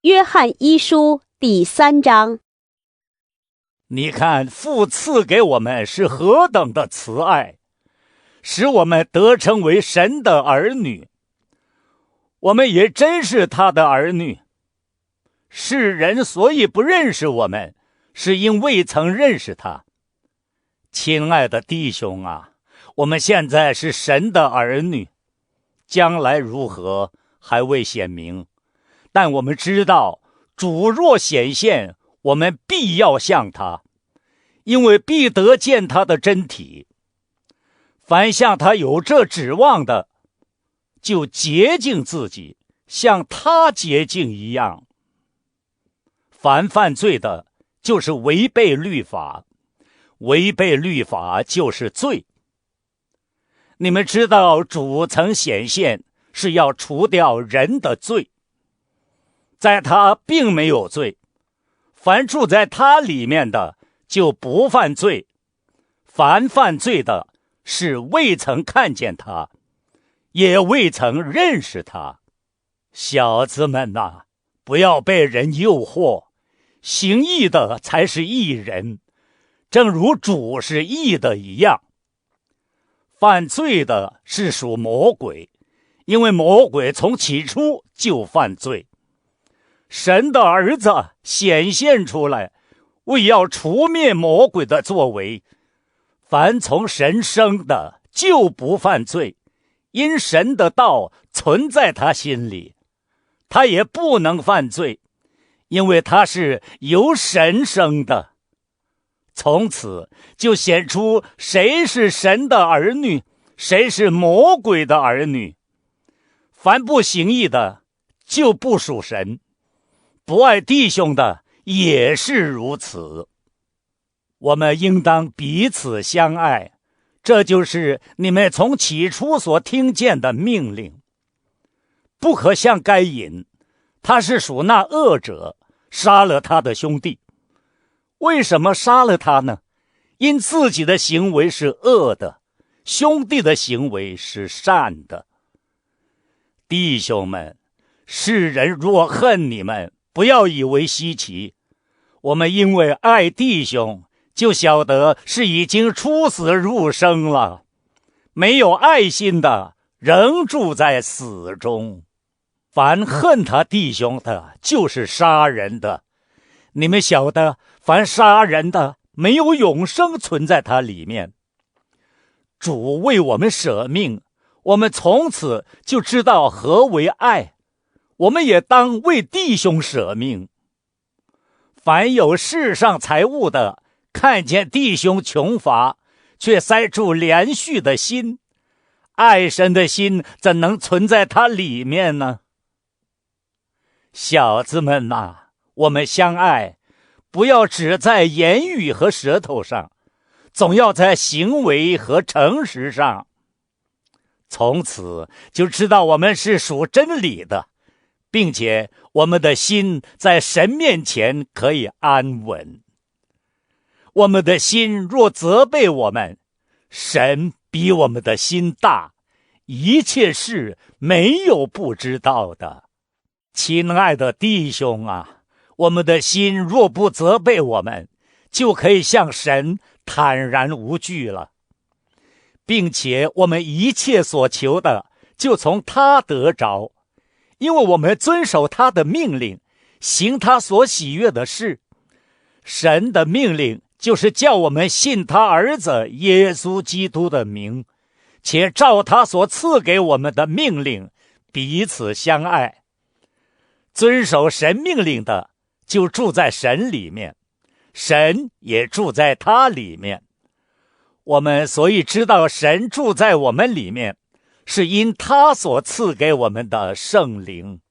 约翰一书第3章。你看父赐给我们是何等的慈爱，使我们得称为神的儿女。我们也真是他的儿女。世人所以不认识我们，是因未曾认识他。亲爱的弟兄啊，我们现在是神的儿女，将来如何还未显明，但我们知道主若显现，我们必要向他，因为必得见他的真体。凡向他有这指望的，就洁净自己，像他洁净一样。凡犯罪的，就是违背律法，违背律法就是罪。你们知道主曾显现，是要除掉人的罪，在他并没有罪。凡住在他里面的，就不犯罪。凡犯罪的，是未曾看见他，也未曾认识他。小子们哪，不要被人诱惑，行义的才是义人，正如主是义的一样。犯罪的是属魔鬼，因为魔鬼从起初就犯罪。神的儿子显现出来，为要除灭魔鬼的作为。凡从神生的，就不犯罪，因神的道存在他心里，他也不能犯罪，因为他是由神生的。从此就显出谁是神的儿女，谁是魔鬼的儿女。凡不行义的，就不属神；不爱弟兄的，也是如此。我们应当彼此相爱，这就是你们从起初所听见的命令。不可像该隐，他是属那恶者，杀了他的兄弟。为什么杀了他呢？因自己的行为是恶的，兄弟的行为是善的。弟兄们，世人若恨你们，不要以为稀奇。我们因为爱弟兄，就晓得是已经出死入生了。没有爱心的，仍住在死中。凡恨他弟兄的，就是杀人的。你们晓得，凡杀人的，没有永生存在他里面。主为我们舍命，我们从此就知道何为爱。我们也当为弟兄舍命。凡有世上财物的，看见弟兄穷乏，却塞住怜恤的心，爱神的心怎能存在他里面呢？小子们哪，我们相爱，不要只在言语和舌头上，总要在行为和诚实上。从此就知道我们是属真理的，并且我们的心在神面前可以安稳。我们的心若责备我们，神比我们的心大，一切事没有不知道的。亲爱的弟兄啊，我们的心若不责备我们，就可以向神坦然无惧了，并且我们一切所求的，就从他得着，因为我们遵守他的命令，行他所喜悦的事。神的命令就是叫我们信他儿子耶稣基督的名，且照他所赐给我们的命令彼此相爱。遵守神命令的，就住在神里面，神也住在他里面。我们所以知道神住在我们里面，是因他所赐给我们的圣灵。